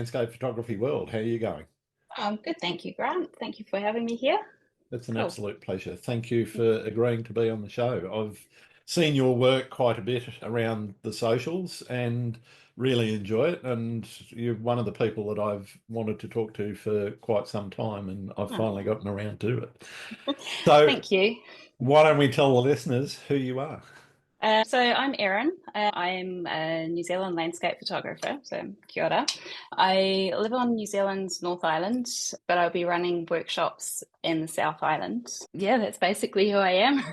landscape photography world. How are you going? Good, thank you, Grant. Thank you for having me here. It's an Cool. absolute pleasure. Thank you for agreeing to be on the show. I've seen your work quite a bit around the socials and really enjoy it. And you're one of the people that I've wanted to talk to for quite some time, and I've Oh, finally gotten around to it. So, thank you. why don't we tell the listeners who you are? So I'm Erin. I'm a New Zealand landscape photographer, so kia ora. I live on New Zealand's North Island, but I'll be running workshops in the South Island. Yeah, that's basically who I am.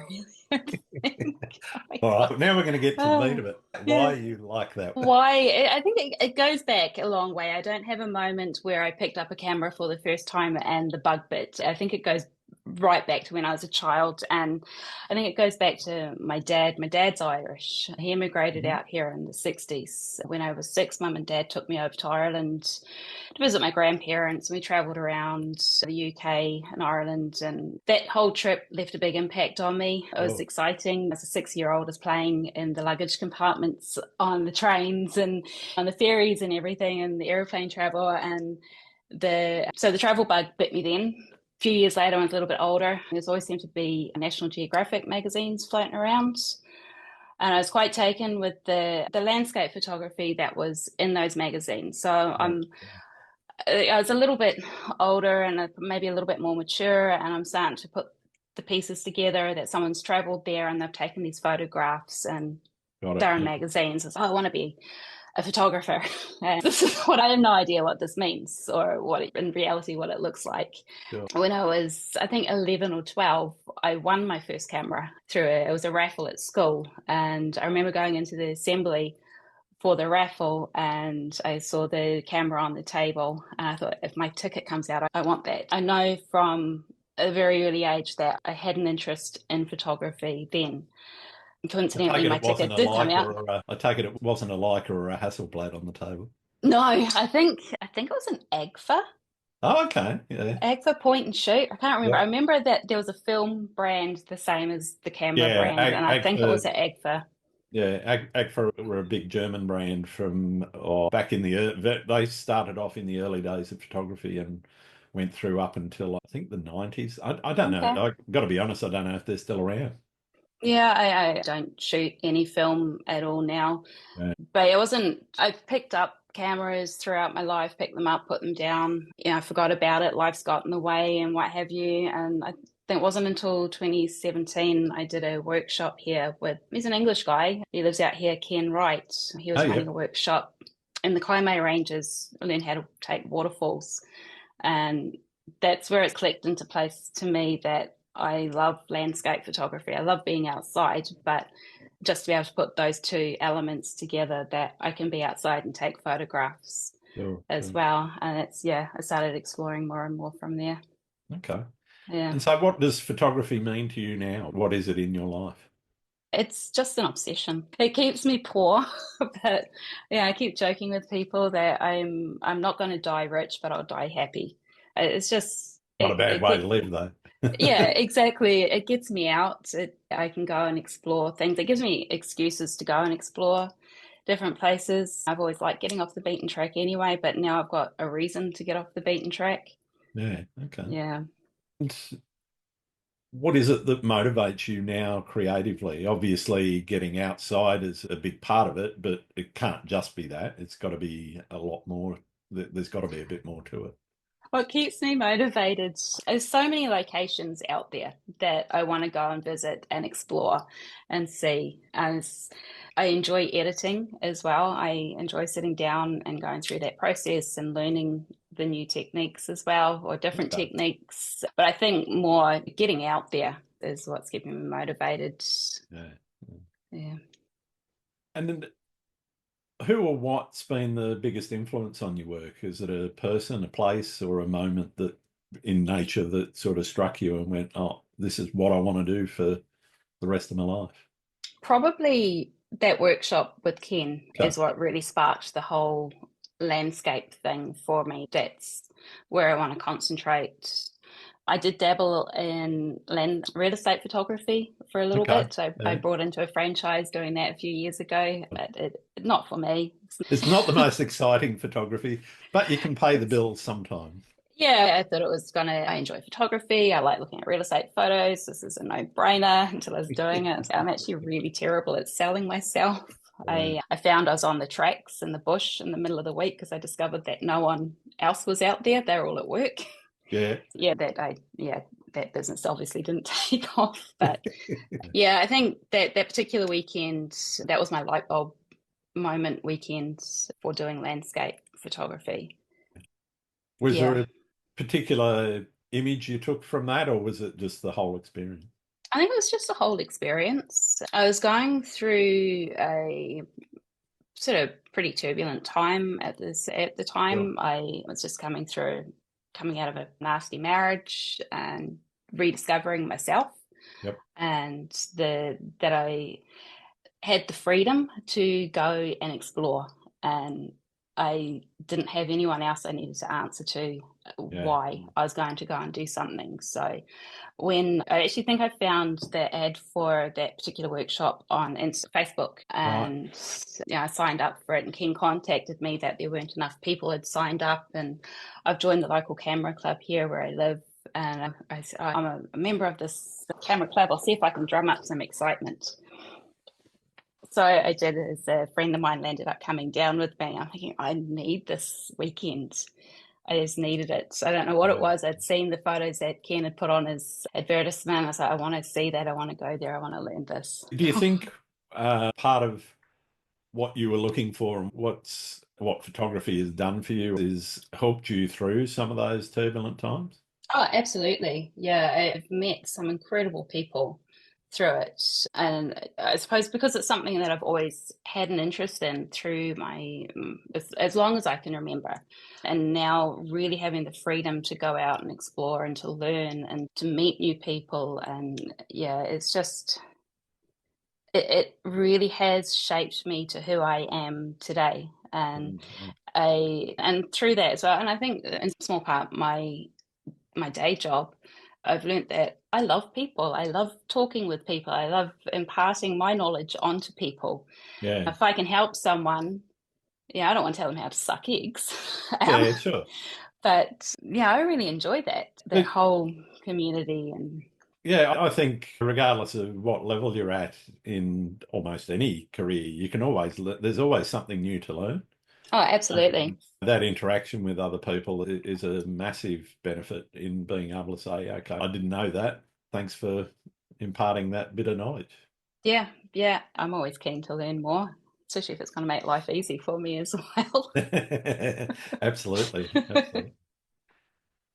All right, now we're going to get to the meat Oh, of it. yeah. Why you like that? Why? I think it goes back a long way. I don't have a moment where I picked up a camera for the first time and the bug bit. I think it goes right back to when I was a child. And I think it goes back to my dad. My dad's Irish. He immigrated Mhm. out here in the 60s. When I was six, mum and dad took me over to Ireland to visit my grandparents. We traveled around the UK and Ireland, and that whole trip left a big impact on me. It was Oh, exciting. As a 6-year old, I was playing in the luggage compartments on the trains and on the ferries and everything, and the airplane travel. And the travel bug bit me then. A few years later, when I was a little bit older, there's always seemed to be National Geographic magazines floating around. And I was quite taken with the landscape photography that was in those magazines. So yeah. I was a little bit older and maybe a little bit more mature, and I'm starting to put the pieces together that someone's traveled there and they've taken these photographs and Got it. they're in Yeah. magazines. It's, oh, I want to be a photographer. And this is what I have no idea what this means or what in reality what it looks like. Sure. When I was, I think, 11 or 12, I won my first camera through it was a raffle at school. And I remember going into the assembly for the raffle and I saw the camera on the table and I thought, if my ticket comes out, I want that. I know from a very early age that I had an interest in photography then. I take Coincidentally, it my it wasn't ticket a did come Leica out. or a, I take it wasn't a Leica or a Hasselblad on the table. No, I think it was an Agfa. Oh, okay. Yeah. Agfa point and shoot. I can't remember. Yeah. I remember that there was a film brand the same as the camera Yeah. brand, and I think it Agfa, was an Agfa. yeah, Agfa were a big German brand from back in they started off in the early days of photography and went through up until I think the 90s. I don't know. Okay. I got to be honest, I don't know if they're still around. Yeah, I don't shoot any film at all now. Yeah. But it wasn't, I've picked up cameras throughout my life, picked them up, put them down. I forgot about it. Life's got in the way and what have you. And I think it wasn't until 2017 I did a workshop here he's an English guy. He lives out here, Ken Wright. He Oh, was yeah. running a workshop in the Kaimai Ranges, learn how to take waterfalls. And that's where it clicked into place to me that I love landscape photography. I love being outside, but just to be able to put those two elements together that I can be outside and take photographs Sure, as sure. well. And it's, yeah, I started exploring more and more from there. Okay. Yeah. And so what does photography mean to you now? What is it in your life? It's just an obsession. It keeps me poor, but yeah, I keep joking with people that I'm not going to die rich, but I'll die happy. It's just Not a it, bad it way to get live, though. Yeah, exactly. It gets me out. I can go and explore things. It gives me excuses to go and explore different places. I've always liked getting off the beaten track anyway, but now I've got a reason to get off the beaten track. Yeah, okay. Yeah. And what is it that motivates you now creatively? Obviously, getting outside is a big part of it, but it can't just be that. It's got to be a lot more. There's got to be a bit more to it. What keeps me motivated is so many locations out there that I want to go and visit and explore and see. As I enjoy editing as well. I enjoy sitting down and going through that process and learning the new techniques as well, or different Okay. techniques. But I think more getting out there is what's keeping me motivated. Yeah. Yeah. And then who or what's been the biggest influence on your work? Is it a person, a place, or a moment that in nature that sort of struck you and went, oh, this is what I want to do for the rest of my life? Probably that workshop with Ken Okay. is what really sparked the whole landscape thing for me. That's where I want to concentrate I did dabble in land real estate photography for a little Okay. bit. So I Yeah. brought into a franchise doing that a few years ago, but not for me. It's not the most exciting photography, but you can pay the It's, bills sometimes. yeah, I thought it was I enjoy photography. I like looking at real estate photos. This is a no-brainer until I was doing it. I'm actually really terrible at selling myself. Yeah. I found I was on the tracks in the bush in the middle of the week because I discovered that no one else was out there. They were all at work. Yeah. That business obviously didn't take off. But yeah, I think that particular weekend, that was my light bulb moment weekend for doing landscape photography. Was there Yeah. a particular image you took from that, or was it just the whole experience? I think it was just the whole experience. I was going through a sort of pretty turbulent time at the Sure. time. I was just coming out of a nasty marriage and rediscovering myself, Yep. and that I had the freedom to go and explore, and I didn't have anyone else I needed to answer to Yeah. why I was going to go and do something. So when I actually think I found the ad for that particular workshop on Facebook, Right. and I signed up for it, and Ken contacted me that there weren't enough people had signed up, and I've joined the local camera club here where I live, and I'm a member of this camera club. I'll see if I can drum up some excitement. So I did, as a friend of mine landed up coming down with me. I'm thinking, I need this weekend. I just needed it. I don't know what it Yeah. was. I'd seen the photos that Ken had put on his advertisement. I was like, I want to see that. I want to go there. I want to learn this. Do you think part of what you were looking for and what photography has done for you is helped you through some of those turbulent times? Oh, absolutely. Yeah, I've met some incredible people through it. And I suppose because it's something that I've always had an interest in through as long as I can remember. And now really having the freedom to go out and explore and to learn and to meet new people. And yeah, it really has shaped me to who I am today. And through that as well, and I think in small part my day job, I've learned that I love people. I love talking with people. I love imparting my knowledge onto people. Yeah. If I can help someone, I don't want to tell them how to suck eggs. Yeah, sure. But yeah, I really enjoy that But whole community. And yeah, I think regardless of what level you're at in almost any career, you can always there's always something new to learn. oh, absolutely. That interaction with other people is a massive benefit in being able to say, okay, I didn't know that. Thanks for imparting that bit of knowledge. Yeah, yeah. I'm always keen to learn more, especially if it's going to make life easy for me as well. Absolutely. Absolutely.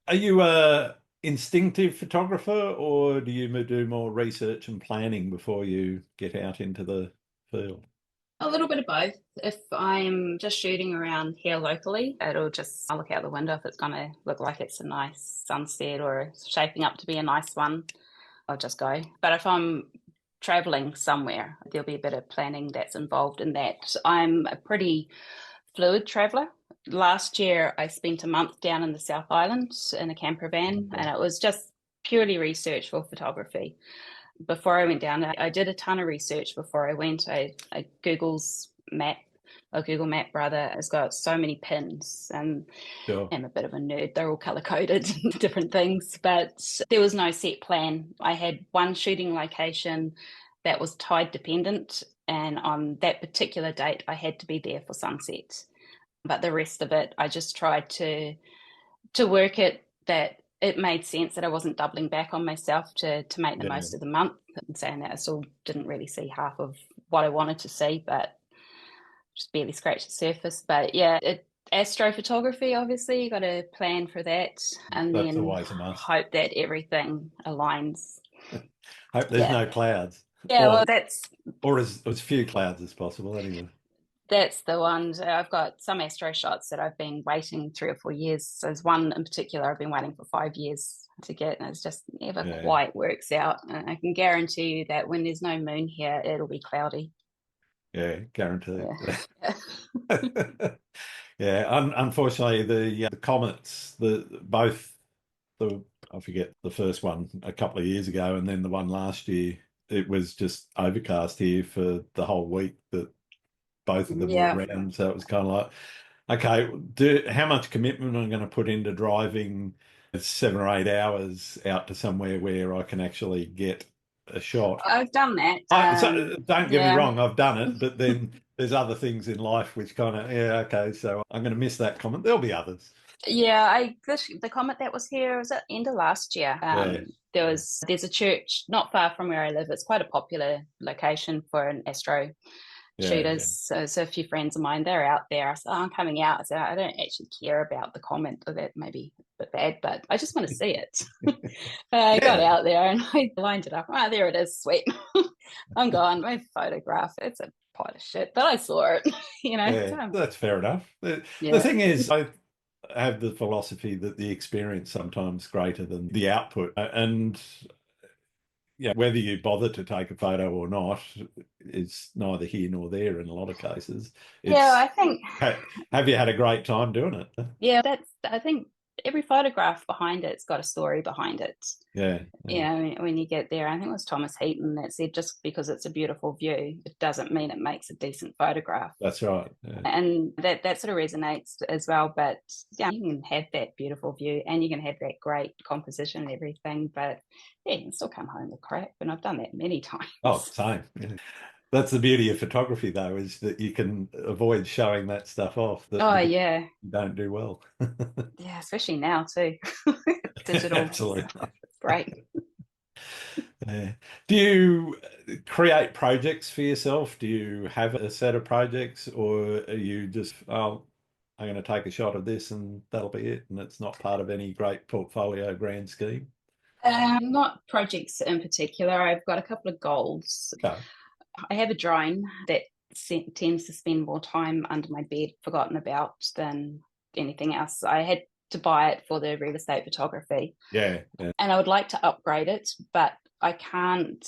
Are you a instinctive photographer or do you do more research and planning before you get out into the field? A little bit of both. If I'm just shooting around here locally, I'll look out the window if it's going to look like it's a nice sunset or shaping up to be a nice one, I'll just go. But if I'm traveling somewhere, there'll be a bit of planning that's involved in that. I'm a pretty fluid traveler. Last year, I spent a month down in the South Island in a camper van, and it was just purely research for photography. Before I went down, I did a ton of research before I went. Google's map, or Google Map rather, has got so many pins, and Sure. I'm a bit of a nerd. They're all color coded and different things, but there was no set plan. I had one shooting location that was tide dependent, and on that particular date, I had to be there for sunset. But the rest of it, I just tried to work it that it made sense that I wasn't doubling back on myself to make the Yeah. most of the month, and saying that I still didn't really see half of what I wanted to see, but just barely scratched the surface. But yeah, astrophotography, obviously, you got to plan for that, and That's then always a must. hope that everything aligns. Hope there's Yeah. no clouds Yeah, well, or as few clouds as possible anyway. that's the one. I've got some astro shots that I've been waiting 3 or 4 years. There's one in particular I've been waiting for 5 years to get, and it's just never Yeah. quite works out. And I can guarantee you that when there's no moon here, it'll be cloudy. Yeah, guaranteed. Yeah. Yeah, unfortunately, the comets, both I forget the first one a couple of years ago, and then the one last year, it was just overcast here for the whole week that both of them were Yeah. around. So it was kind of like, okay, how much commitment am I going to put into driving 7 or 8 hours out to somewhere where I can actually get a shot? I've done that. So don't get me Yeah. wrong, I've done it, but then there's other things in life which kind of, yeah, okay, so I'm going to miss that comment. There'll be others. Yeah, the comet that was here was at the end of last year. Yeah. There's a church not far from where I live. It's quite a popular location for an astro shooters. So a few friends of mine, they're out there. I said, oh, I'm coming out. I said, I don't actually care about the comment, or that maybe a bit bad, but I just want to see it. I got out there and I lined it up. Oh, there it is. Sweet. I'm gone. My photograph. It's a pile of shit, but I saw it. Yeah, So, that's fair enough. The yeah. thing is, I have the philosophy that the experience sometimes greater than the output, and yeah, whether you bother to take a photo or not is neither here nor there in a lot of cases. Yeah, I It's think, have you had a great time doing it? yeah, I think every photograph behind it's got a story behind it. Yeah. When you get there, I think it was Thomas Heaton that said, just because it's a beautiful view, it doesn't mean it makes a decent photograph. That's right. Yeah. And that sort of resonates as well. But yeah, you can have that beautiful view and you can have that great composition and everything, but yeah, you can still come home with crap. And I've done that many times. Oh, same. Yeah. That's the beauty of photography, though, is that you can avoid showing that stuff off that Yeah. you don't do well. Yeah, especially now too. Digital. Absolutely. It's great. Yeah. Do you create projects for yourself? Do you have a set of projects, or are you just, oh, I'm going to take a shot of this and that'll be it, and it's not part of any great portfolio grand scheme? Not projects in particular. I've got a couple of goals. Okay. I have a drone that tends to spend more time under my bed, forgotten about, than anything else. I had to buy it for the real estate photography. Yeah. And I would like to upgrade it, but I can't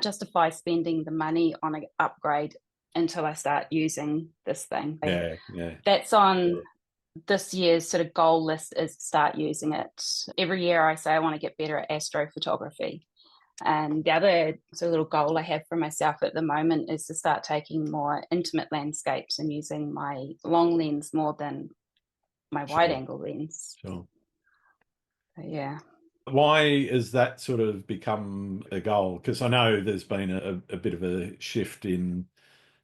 justify spending the money on an upgrade until I start using this thing. Yeah. That's on this year's sort of goal list, is to start using it. Every year I say I want to get better at astrophotography. And the other sort of little goal I have for myself at the moment is to start taking more intimate landscapes and using my long lens more than my wide angle lens. Sure. So, yeah. Why has that sort of become a goal? Because I know there's been a bit of a shift in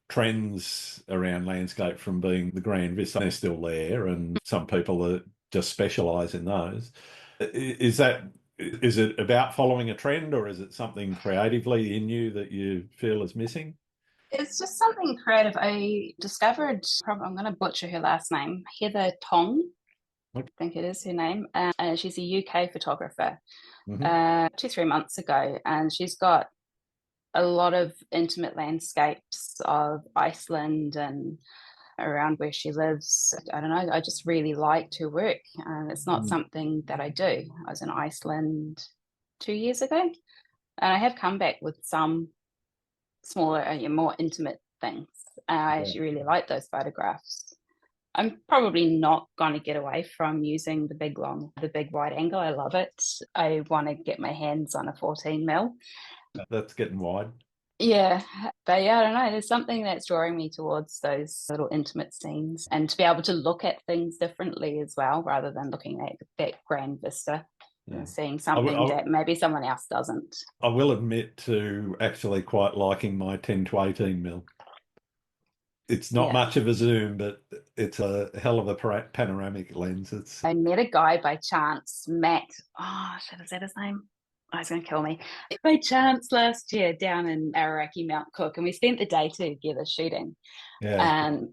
trends around landscape from being the grand vista. They're still there, and some people that just specialise in those. Is it about following a trend, or is it something creatively in you that you feel is missing? It's just something creative. I discovered, I'm going to butcher her last name, Heather Tong, I think it is her name. She's a UK photographer. 2-3 months ago, and she's got a lot of intimate landscapes of Iceland and around where she lives. I don't know, I just really liked her work, and it's not something that I do. I was in Iceland 2 years ago, and I have come back with some smaller, more intimate things. I actually really like those photographs. I'm probably not going to get away from using the big wide angle. I love it. I want to get my hands on a 14 mil. That's getting wide. Yeah, but yeah, I don't know. There's something that's drawing me towards those little intimate scenes, and to be able to look at things differently as well, rather than looking at that grand vista and seeing something that maybe someone else doesn't. I will admit to actually quite liking my 10 to 18 mil. It's not much of a zoom, but it's a hell of a panoramic lens. I met a guy by chance, Matt. Oh, shit, is that his name? Oh, he's going to kill me. By chance last year down in Aotearoa, Mount Cook, and we spent the day together shooting. Yeah. And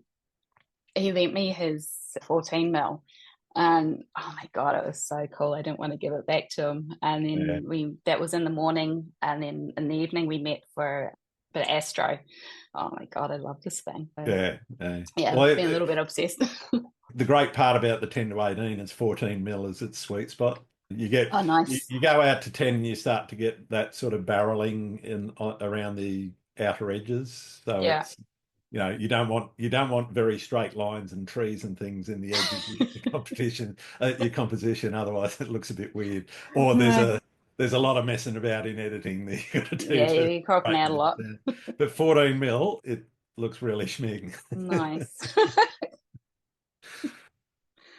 he lent me his 14 mil. And oh my God, it was so cool. I didn't want to give it back to him. And then that was in the morning. And then in the evening, we met for a bit of astro. Oh my God, I love this thing. Yeah. Well, I've been a little bit obsessed. The great part about the 10 to 18 is 14 mil is its sweet spot. You get nice. You go out to 10 and you start to get that sort of barreling in around the outer edges. So you don't want very straight lines and trees and things in the edges of your composition. Otherwise, it looks a bit weird. Or No. there's a lot of messing about in editing that you got to do Yeah, to you're cropping out a straighten it lot. down. But 14 mil, it looks really schmig. Nice.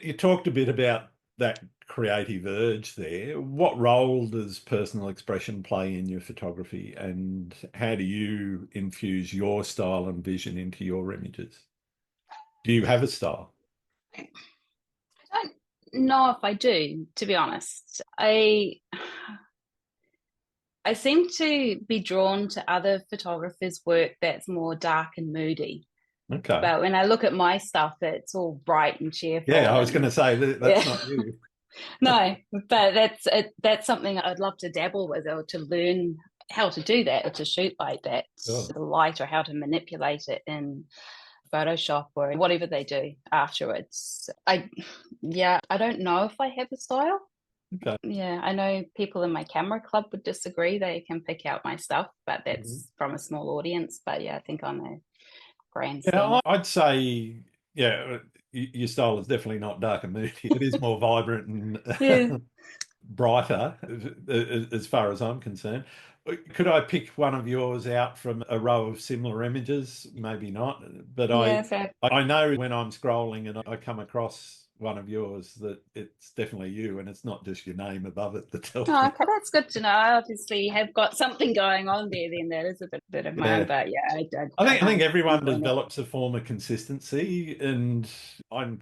You talked a bit about that creative urge there. What role does personal expression play in your photography, and how do you infuse your style and vision into your images? Do you have a style? I don't know if I do, to be honest. I seem to be drawn to other photographers' work that's more dark and moody. Okay. But when I look at my stuff, it's all bright and Yeah, cheerful I was going and to say that's yeah. not you. No, but that's something I'd love to dabble with or to learn how to do that or to shoot like that, Oh, the light or how to manipulate it in Photoshop or whatever they do afterwards. I don't know if I have a style. okay. Yeah, I know people in my camera club would disagree. They can pick out my stuff, but Mhm. that's from a small audience. But yeah, I think on a grand Yeah, scheme. I'd say, yeah, your style is definitely not dark and moody. It is more vibrant Yeah. and brighter as far as I'm concerned. Could I pick one of yours out from a row of similar images? Maybe not, but Yeah, fair. I know when I'm scrolling and I come across one of yours that it's definitely you, and it's not just your name above it that tells Oh, me. okay, that's good to know. I obviously have got something going on there. Then that is a bit of mine, Yeah. but yeah, I I think can't everyone pinpoint it. develops a form of consistency, and I'm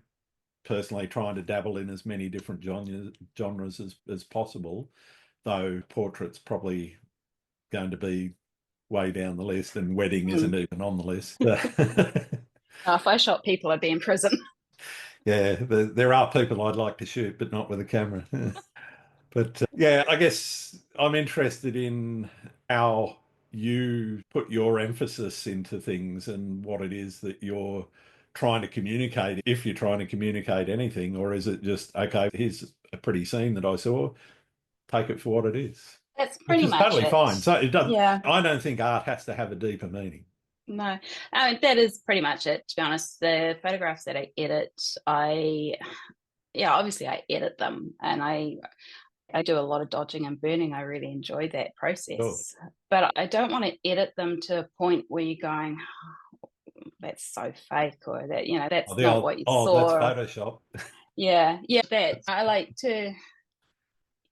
personally trying to dabble in as many different genres as possible, though portrait's probably going to be way down the list, and wedding isn't Mm. even on the list. If I shot people, I'd be in prison. Yeah, there are people I'd like to shoot, but not with a camera. But yeah, I guess I'm interested in how you put your emphasis into things and what it is that you're trying to communicate, if you're trying to communicate anything, or is it just, okay, here's a pretty scene that I saw, take it for what it is, That's which pretty is much totally it. fine. So it doesn't, Yeah. I don't think art has to have a deeper meaning. No, I mean, that is pretty much it, to be honest. The photographs that I edit, yeah, obviously I edit them and I do a lot of dodging and burning. I really enjoy that Sure. process. But I don't want to edit them to a point where you're going, that's so fake, or that, Oh, that's the not old, what you oh, that's saw. Photoshop. Yeah, that I like to.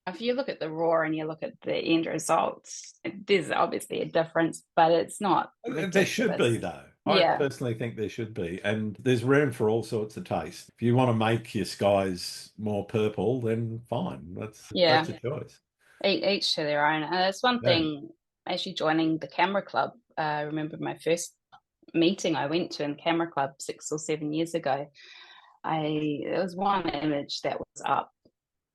If you look at the raw and you look at the end results, there's obviously a difference, but it's not There should ridiculous. be, though. I Yeah, personally think there should be. And there's room for all sorts of taste. If you want to make your skies more purple, then fine. yeah. That's a choice. Each to their own. And it's one Yeah. thing, actually joining the camera club. I remember my first meeting I went to in the camera club 6 or 7 years ago. There was one image that was up.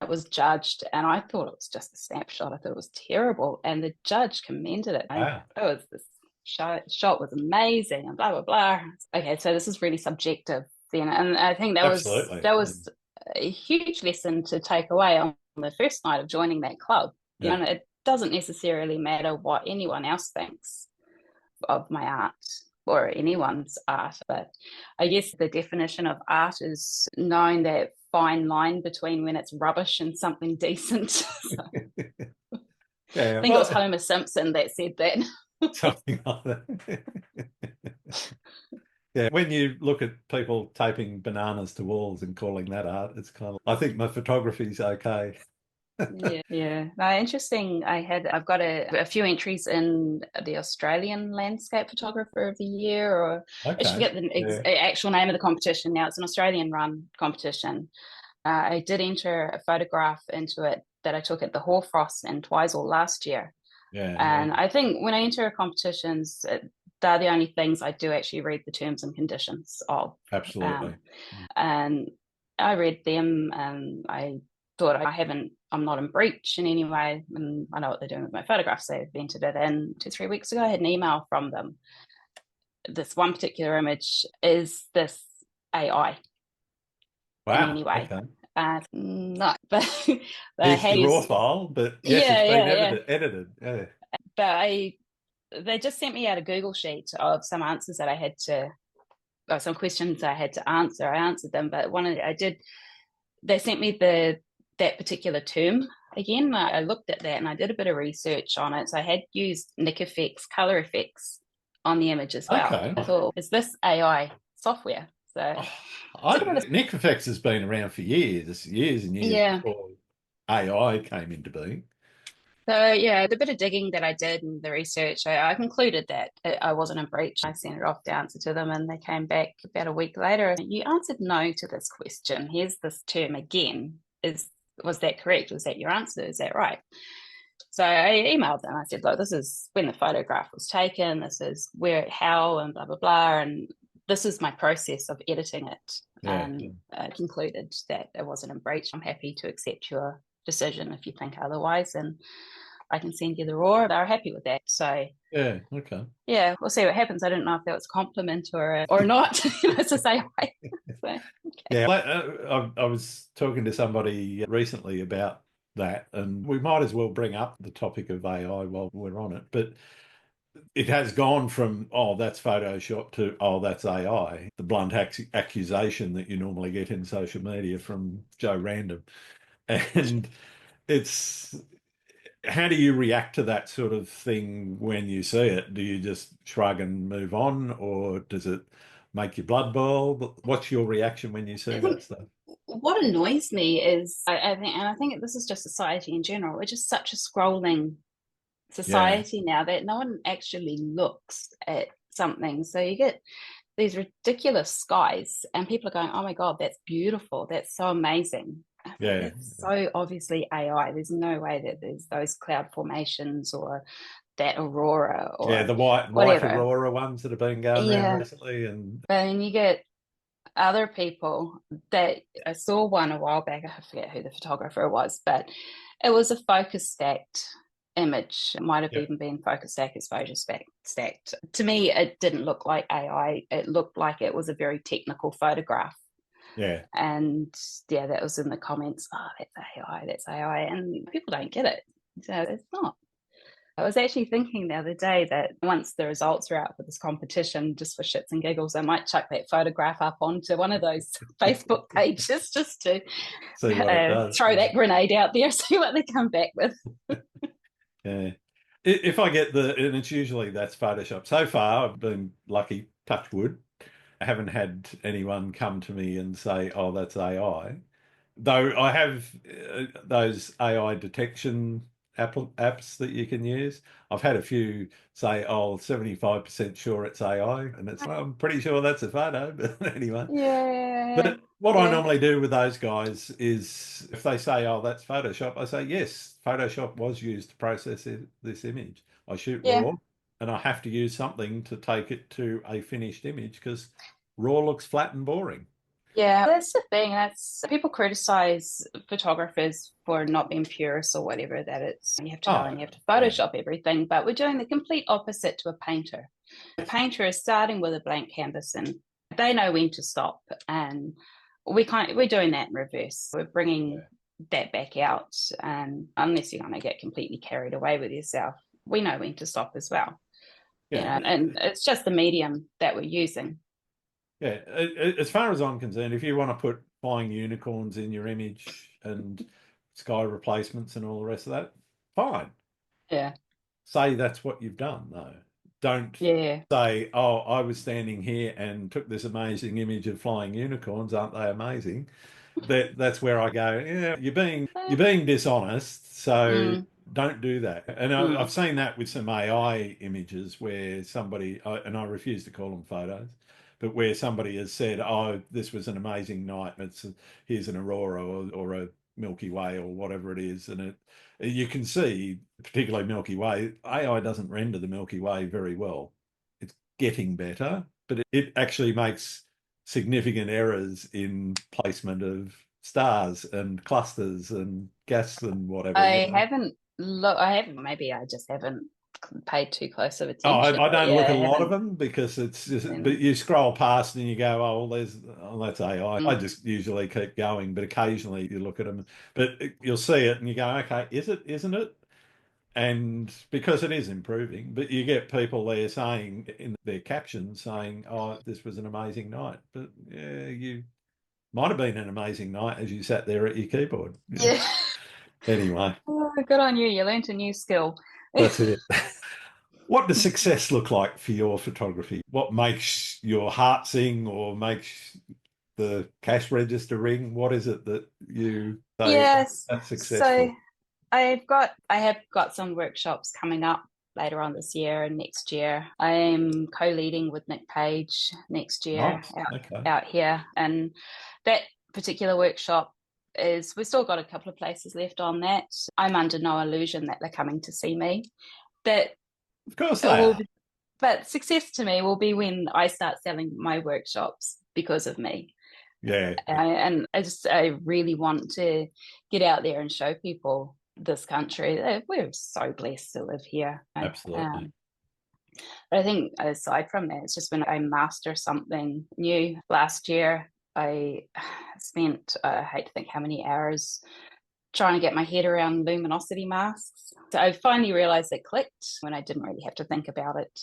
It was judged, and I thought it was just a snapshot. I thought it was terrible, and the judge commended it. Wow. It was this shot was amazing, and blah blah blah. Okay, so this is really subjective then, and I think that was Absolutely. that was a huge lesson to take away on the first night of joining that club. Yeah. And it doesn't necessarily matter what anyone else thinks of my art or anyone's art, but I guess the definition of art is knowing that fine line between when it's rubbish and something decent. So I Yeah. think it was Well, Homer Simpson that said that. something like that. Yeah. When you look at people taping bananas to walls and calling that art, it's kind of, I think my photography's okay. Yeah. No, interesting. I've got a few entries in the Australian Landscape Photographer of the Year, or I should Okay. forget the Yeah. actual name of the competition now. It's an Australian run competition. I did enter a photograph into it that I took at the Hoarfrost in Twizel last year. Yeah. Yeah. And I think when I enter competitions, they're the only things I do actually read the terms and conditions of. Absolutely. Um, and I read them and I thought I'm not in breach in any way. And I know what they're doing with my photographs. They've entered it in 2 3 weeks ago. I had an email from them. This one particular image is this AI in Wow. any way. Okay. No, but Here's how the do you, raw file, but yes, it's yeah, been yeah. edited. Yeah. But they just sent me out a Google sheet of some answers that I had to some questions I had to answer. I answered them, but they sent me that particular term again. I looked at that and I did a bit of research on it. So I had used Nick effects, color effects on the image as well. Okay. I thought, is this AI software? So Nick Effects has been around for years and years yeah. before AI came into being. So yeah, the bit of digging that I did and the research, I concluded that I wasn't in breach. I sent it off to answer to them, and they came back about a week later. You answered no to this question. Here's this term again. Was that correct? Was that your answer? Is that right? So I emailed them. I said, look, this is when the photograph was taken. This is where, how, and blah blah blah, and this is my process of editing it. Yeah. And I concluded that it wasn't in breach. I'm happy to accept your decision if you think otherwise, and I can send you the raw. They were happy with that. So Yeah. Okay. yeah, we'll see what happens. I don't know if that was a compliment or not. To say right. So, okay. Yeah. I was talking to somebody recently about that, and we might as well bring up the topic of AI while we're on it. But it has gone from, oh, that's Photoshop to, oh, that's AI. The blunt accusation that you normally get in social media from Joe Random. And it's, how do you react to that sort of thing when you see it? Do you just shrug and move on, or does it make your blood boil? What's your reaction when you see that stuff? What annoys me is I think this is just society in general. We're just such a scrolling society now that no one actually looks at something. So you get these ridiculous skies, and people are going, "Oh my God, that's beautiful! That's so amazing!" Yeah. It's so obviously AI. There's no way that there's those cloud formations or that aurora or The white whatever. aurora ones that have been going around recently, and but then you get other people that I saw one a while back. I forget who the photographer was, but it was a focus stacked image. It might have even been focus stack as photo stacked. To me, it didn't look like AI. It looked like it was a very technical photograph. Yeah. And yeah, that was in the comments. Oh, that's AI, that's AI. And people don't get it. So it's not. I was actually thinking the other day that once the results are out for this competition, just for shits and giggles, I might chuck that photograph up onto one of those Facebook pages just to see what it does. Throw that grenade out there, see what they come back with. Yeah. If I get and it's usually that's Photoshop. So far, I've been lucky, touch wood. I haven't had anyone come to me and say, oh, that's AI. Though I have those AI detection apps that you can use. I've had a few say, oh, 75% sure it's AI. And it's, well, I'm pretty sure that's a photo. But anyway. Yeah. But what I normally do with those guys is if they say, oh, that's Photoshop, I say, yes, Photoshop was used to process this image. I shoot raw and I have to use something to take it to a finished image because raw looks flat and boring. Yeah, that's the thing. That's people criticize photographers for not being purists or whatever, that it's you have to go and you have to Photoshop everything, but we're doing the complete opposite to a painter. A painter is starting with a blank canvas and they know when to stop, and we're doing that in reverse. We're bringing that back out, and unless you're going to get completely carried away with yourself, we know when to stop as well. Yeah. And it's just the medium that we're using. Yeah, as far as I'm concerned, if you want to put flying unicorns in your image and sky replacements and all the rest of that, fine. Yeah. Say that's what you've done, though. Don't say, oh, I was standing here and took this amazing image of flying unicorns. Aren't they amazing? That's where I go, yeah, you're being dishonest, so don't do that. And I've seen that with some AI images where somebody, and I refuse to call them photos, but where somebody has said, oh, this was an amazing night, and here's an aurora or a Milky Way or whatever it is, and you can see, particularly Milky Way, AI doesn't render the Milky Way very well. It's getting better, but it actually makes significant errors in placement of stars and clusters and gas and whatever. I haven't maybe I just haven't paid too close of attention. I don't look at a lot of them because it's just, but you scroll past and you go, oh, well, that's AI. I just usually keep going, but occasionally you look at them, but you'll see it and you go, okay, is it, isn't it? And because it is improving, but you get people there saying in their captions saying, "Oh, this was an amazing night," but yeah, you might have been an amazing night as you sat there at your keyboard. Yeah. Yeah. Anyway, Oh, good on you. You learnt a new skill. that's it. What does success look like for your photography? What makes your heart sing or makes the cash register ring? What is it that you say, "Oh, Yes. that's So successful"? I have got some workshops coming up later on this year and next year. I am co-leading with Nick Page next year Nice. Okay. out here. And that particular workshop is, we've still got a couple of places left on that. I'm under no illusion that they're coming to see me. That Of course it they will are. be, but success to me will be when I start selling my workshops because of me. Yeah, And I really want to get out there and show people this country. We're so blessed to live here. absolutely. But I think aside from that, it's just when I master something new. Last year, I spent, I hate to think how many hours trying to get my head around luminosity masks. So I finally realized it clicked when I didn't really have to think about it.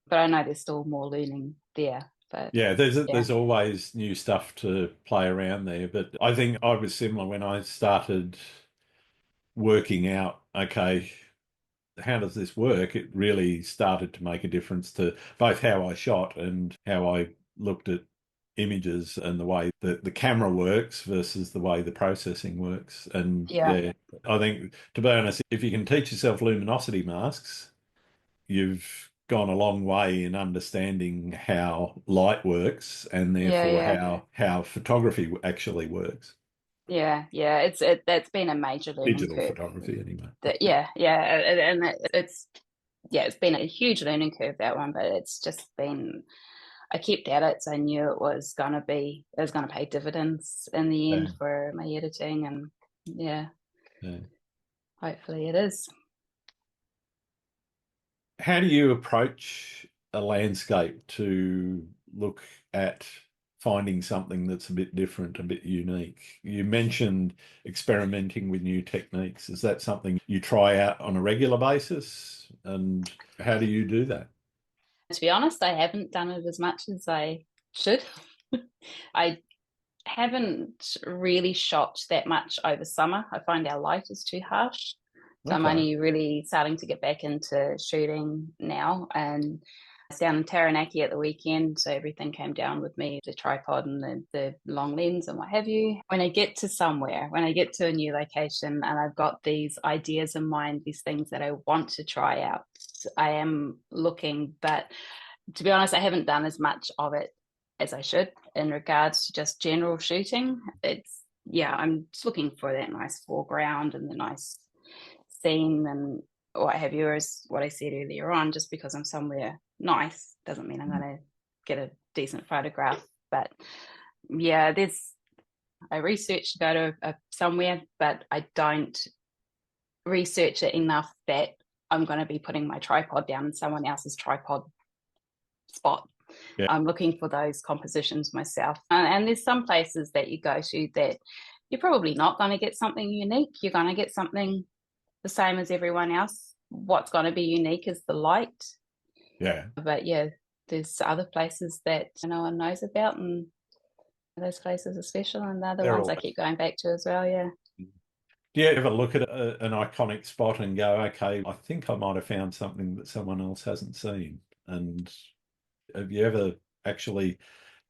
But I know there's still more learning there. But Yeah, yeah, there's always new stuff to play around there. But I think I was similar when I started working out, okay, how does this work? It really started to make a difference to both how I shot and how I looked at images and the way that the camera works versus the way the processing works. And yeah, yeah, I think, to be honest, if you can teach yourself luminosity masks, you've gone a long way in understanding how light works and yeah, therefore yeah. how photography actually works. Yeah. That's been a major learning Digital curve. photography, anyway. Yeah, and it's yeah, it's been a huge learning curve, that one, but it's just been. I kept at it, so I knew it was gonna pay dividends in the Yeah, end for my editing, and yeah, yeah. hopefully it is. How do you approach a landscape to look at finding something that's a bit different, a bit unique? You mentioned experimenting with new techniques. Is that something you try out on a regular basis? And how do you do that? To be honest, I haven't done it as much as I should. I haven't really shot that much over summer. I find our light is too harsh. So I'm Okay. only really starting to get back into shooting now. And I was down in Taranaki at the weekend, so everything came down with me, the tripod and the long lens and what have you. When I get to somewhere, when I get to a new location and I've got these ideas in mind, these things that I want to try out, I am looking, but to be honest, I haven't done as much of it as I should in regards to just general shooting. It's, yeah, I'm just looking for that nice foreground and the nice scene and what have you, as what I said earlier on. Just because I'm somewhere nice doesn't mean I'm going to get a decent photograph. But yeah, I research to go to somewhere, but I don't research it enough that I'm going to be putting my tripod down in someone else's tripod spot. Yeah. I'm looking for those compositions myself. And there's some places that you go to that you're probably not going to get something unique. You're going to get something the same as everyone else. What's going to be unique is the light. Yeah. But yeah, there's other places that no one knows about, and those places are special, and they're the They're ones all. I keep going back to as well. Yeah. Do you ever look at an iconic spot and go, okay, I think I might have found something that someone else hasn't seen? And have you ever actually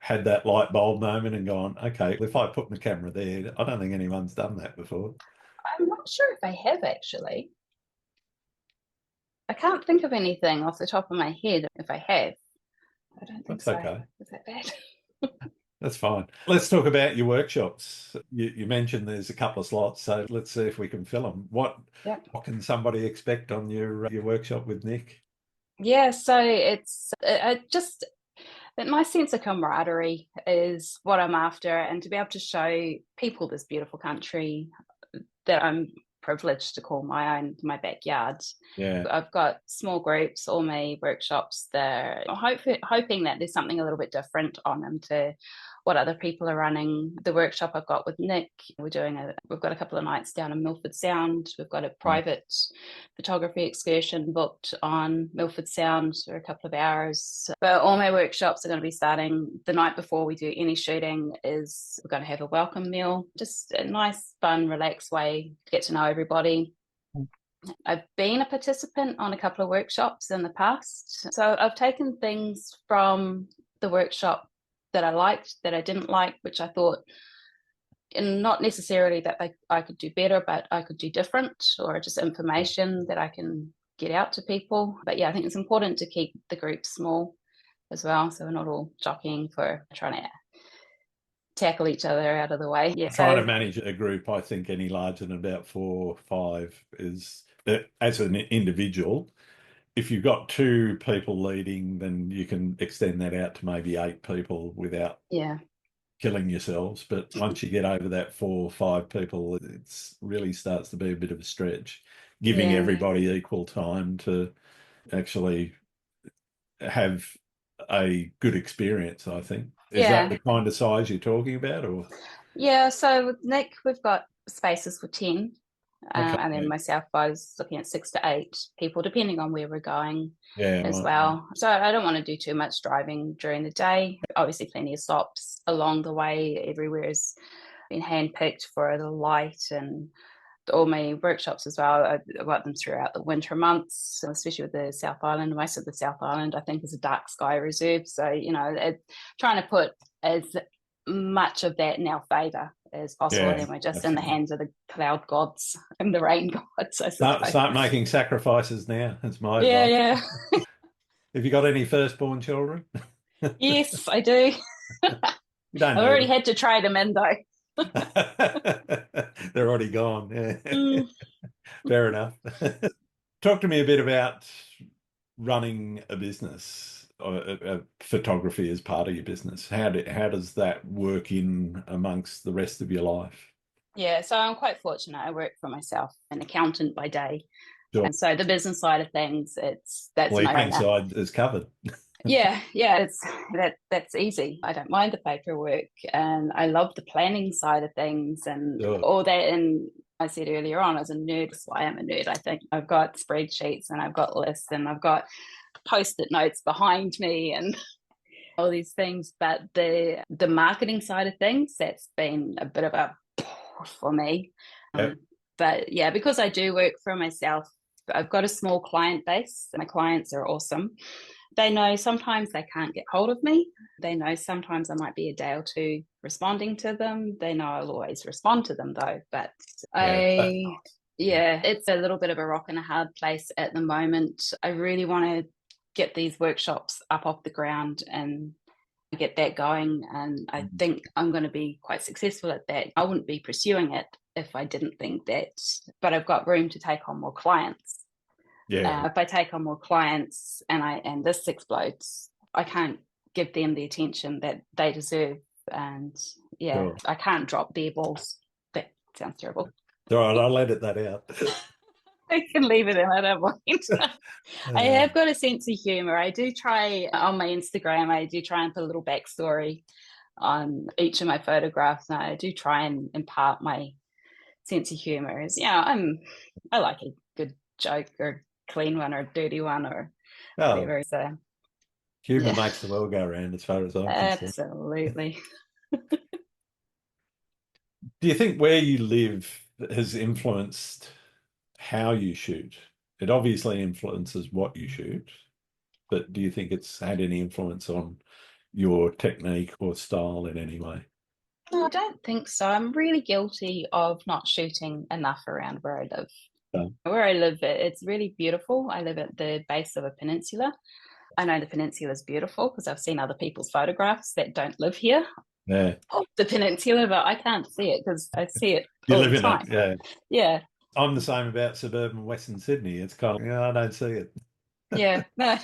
had that light bulb moment and gone, okay, if I put my camera there, I don't think anyone's done that before. I'm not sure if I have actually. I can't think of anything off the top of my head if I have. I don't think That's so. okay. Is that bad? That's fine. Let's talk about your workshops. You mentioned there's a couple of slots, so let's see if we can fill them. Yeah. What can somebody expect on your workshop with Nick? Yeah, so it's just my sense of camaraderie is what I'm after, and to be able to show people this beautiful country that I'm privileged to call my own, my backyard. Yeah, I've got small groups, all my workshops. They're hoping that there's something a little bit different on them to what other people are running. The workshop I've got with Nick, we've got a couple of nights down in Milford Sound. We've got a private photography excursion booked on Milford Sound for a couple of hours. But all my workshops are going to be starting the night before we do any shooting. We're going to have a welcome meal, just a nice, fun, relaxed way to get to know everybody. I've been a participant on a couple of workshops in the past. So I've taken things from the workshop that I liked, that I didn't like, which I thought, and not necessarily that I could do better, but I could do different, or just information that I can get out to people. But yeah, I think it's important to keep the group small as well, so we're not all jockeying for trying to tackle each other out of the way. Yeah, trying to manage a group, I think any larger than about 4 or 5 is, as an individual, if you've got 2 people leading, then you can extend that out to maybe 8 people without killing yourselves. But once you get over that 4 or 5 people, it really starts to be a bit of a stretch, giving everybody equal time to actually have a good experience, I think. Is that the kind of size you're talking about? Or so with Nick, we've got spaces for 10. And then myself, I was looking at 6 to 8 people, depending on where we're going as well. So I don't want to do too much driving during the day. Obviously, plenty of stops along the way. Everywhere has been handpicked for the light, and all my workshops as well. I got them throughout the winter months, especially with the South Island. Most of the South Island, I think, is a dark sky reserve. So, trying to put as much of that in our favour as possible, and then we're just in the hands of the cloud gods and the rain gods. Start making sacrifices now. That's my advice. Have you got any firstborn children? Yes, I do. I've already had to trade them in, though. They're already gone. Fair enough. Talk to me a bit about running a business. Photography as part of your business. How does that work in amongst the rest of your life? Yeah, so I'm quite fortunate. I work for myself, an accountant by day. Sure. And so the business side of things, that's sleeping side is covered. That's easy. I don't mind the paperwork, and I love the planning side of things and all that. And I said earlier on, as a nerd, that's why I'm a nerd. I think I've got spreadsheets and I've got lists and I've got Post-it notes behind me and all these things. But the marketing side of things, that's been a bit of a for me. But yeah, because I do work for myself, I've got a small client base. My clients are awesome. They know sometimes they can't get hold of me. They know sometimes I might be a day or 2 responding to them. They know I'll always respond to them, though. But it's a little bit of a rock and a hard place at the moment. I really want to get these workshops up off the ground and get that going. And I think I'm going to be quite successful at that. I wouldn't be pursuing it if I didn't think that. But I've got room to take on more clients. If I take on more clients and this explodes, I can't give them the attention that they deserve. And I can't drop their balls. That sounds terrible. All right, I'll edit that out. I can leave it in, I don't mind. I have got a sense of humour. I do try on my Instagram, I do try and put a little backstory on each of my photographs. And I do try and impart my sense of humour. I like a good joke or clean one or a dirty one or whatever. So humour makes the world go round, as far as I'm concerned. Absolutely. Do you think where you live has influenced how you shoot? It obviously influences what you shoot, but do you think it's had any influence on your technique or style in any way? No, I don't think so. I'm really guilty of not shooting enough around where I live. Where I live, it's really beautiful. I live at the base of a peninsula. I know the peninsula is beautiful because I've seen other people's photographs that don't live here. Yeah. The peninsula, but I can't see it because I see it all the time. Yeah. I'm the same about suburban Western Sydney. It's kind of, I don't see it. No,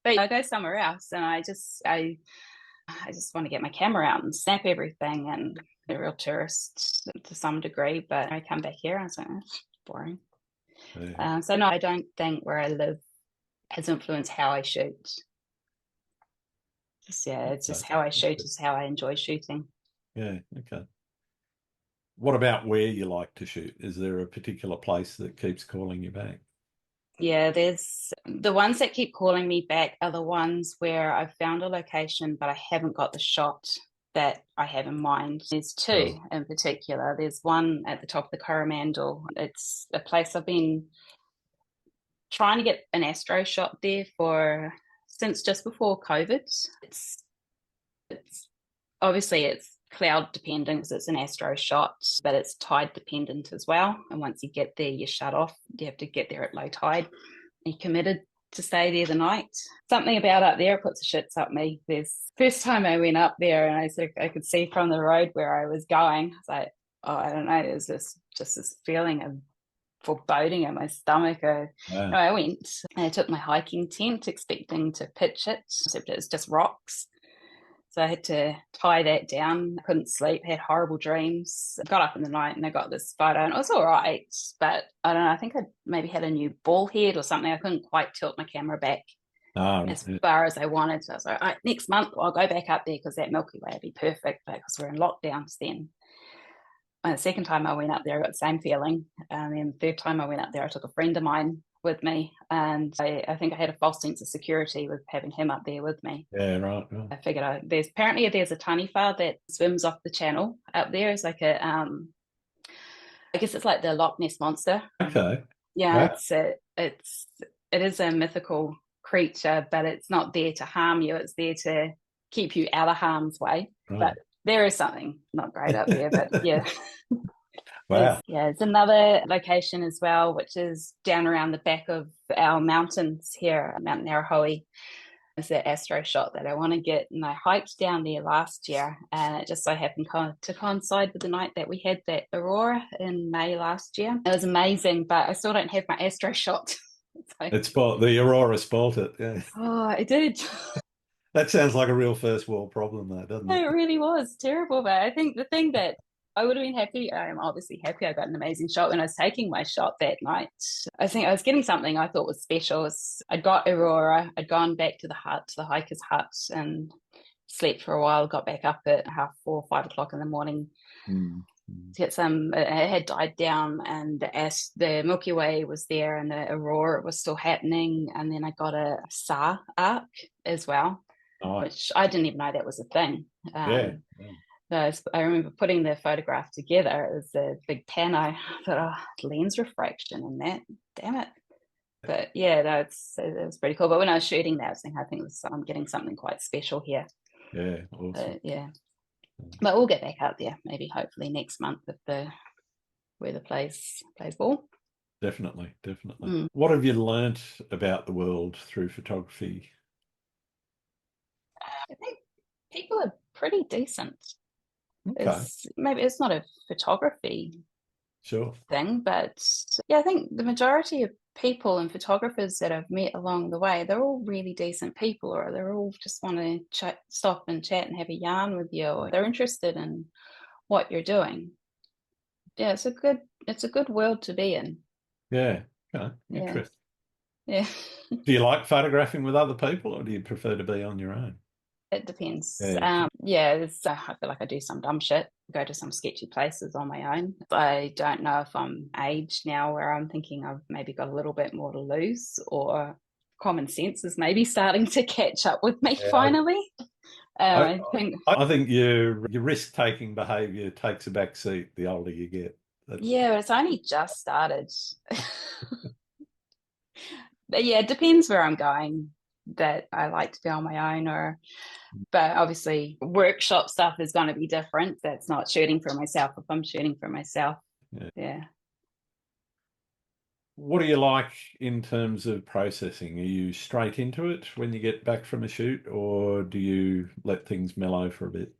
but I go somewhere else and I just want to get my camera out and snap everything, and a real tourist to some degree, but I come back here and I was like, it's boring. So no, I don't think where I live has influenced how I shoot. It's just how I shoot is how I enjoy shooting. Yeah. Okay. What about where you like to shoot? Is there a particular place that keeps calling you back? Yeah, there's the ones that keep calling me back are the ones where I've found a location, but I haven't got the shot that I have in mind. There's two Sure. in particular. There's one at the top of the Coromandel. It's a place I've been trying to get an astro shot there for since just before COVID. It's obviously it's cloud dependent because it's an astro shot, but it's tide dependent as well. And once you get there, you shut off. You have to get there at low tide. You committed to stay there the night. Something about up there puts the shits up me. There's first time I went up there and I could see from the road where I was going. I was like, oh, I don't know. There's just this feeling of foreboding in my stomach. Yeah. I went and I took my hiking tent expecting to pitch it, except it was just rocks. So I had to tie that down. I couldn't sleep, had horrible dreams. I got up in the night and I got this photo and it was all right. But I don't know, I think I maybe had a new ball head or something. I couldn't quite tilt my camera back as far as I wanted. So I was like, all right, next month I'll go back up there because that Milky Way would be perfect because we're in lockdowns then. And the second time I went up there, I got the same feeling. And then the third time I went up there, I took a friend of mine with me. And I think I had a false sense of security with having him up there with me. Yeah, right. I figured there's a taniwha that swims off the channel up there. It's like I guess it's like the Loch Ness monster. Okay. Yeah, Wow. it is a mythical creature, but it's not there to harm you. It's there to keep you out of harm's way. Right. But there is something not great up there, but yeah. Wow. It's another location as well, which is down around the back of our mountains here, Mount Narahoe. Is the astro shot that I want to get. And I hiked down there last year and it just so happened to coincide with the night that we had that aurora in May last year. It was amazing, but I still don't have my astro shot. The aurora spoilt it. Yeah. Oh, it did. That sounds like a real first world problem though, doesn't It it? really was terrible. But I think the thing that I would have been happy. I'm obviously happy I got an amazing shot when I was taking my shot that night. I think I was getting something I thought was special. I'd got Aurora. I'd gone back to the hut, to the hiker's hut, and slept for a while. Got back up at 4:30, 5 o'clock in the morning Mm. to get some. It had died down, and as the Milky Way was there, and the Aurora was still happening. And then I got a SAR arc as well, which I didn't even know that was a thing. Yeah. So I remember putting the photograph together. It was a big pano. I thought, lens refraction and that, damn it. But yeah, it was pretty cool. But when I was shooting that, I was thinking, I'm getting something quite special here. Yeah, awesome. Yeah. But we'll get back out there, maybe hopefully next month if the weather plays ball. Definitely. What have you learnt about the world through photography? I think people are pretty decent. Okay. Maybe it's not a photography Sure. thing, but yeah, I think the majority of people and photographers that I've met along the way, they're all really decent people, or they're all just want to stop and chat and have a yarn with you, or they're interested in what you're doing. Yeah, it's a good world to be in. Yeah. Okay. Interesting. Yeah. Do you like photographing with other people or do you prefer to be on your own? It depends. Yeah. I feel like I do some dumb shit, go to some sketchy places on my own. I don't know if I'm aged now where I'm thinking I've maybe got a little bit more to lose, or common sense is maybe starting to catch up with me finally. I think your risk-taking behaviour takes a back seat the older you get. Yeah, but it's only just started. But yeah, it depends where I'm going, that I like to be on my own, but obviously workshop stuff is going to be different. That's not shooting for myself if I'm shooting for myself. Yeah. What do you like in terms of processing? Are you straight into it when you get back from a shoot, or do you let things mellow for a bit?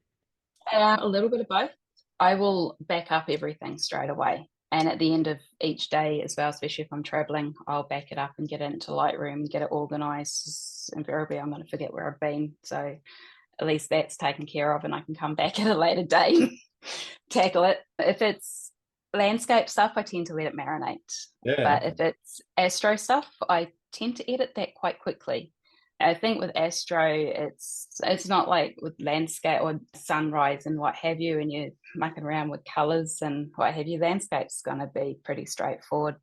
A little bit of both. I will back up everything straight away. And at the end of each day as well, especially if I'm traveling, I'll back it up and get it into Lightroom, get it organized. Invariably, I'm going to forget where I've been. So at least that's taken care of and I can come back at a later date and tackle it. If it's landscape stuff, I tend to let it marinate. Yeah. But if it's astro stuff, I tend to edit that quite quickly. I think with astro, it's not like with landscape or sunrise and what have you, and you're mucking around with colours and what have you. Landscape's going to be pretty straightforward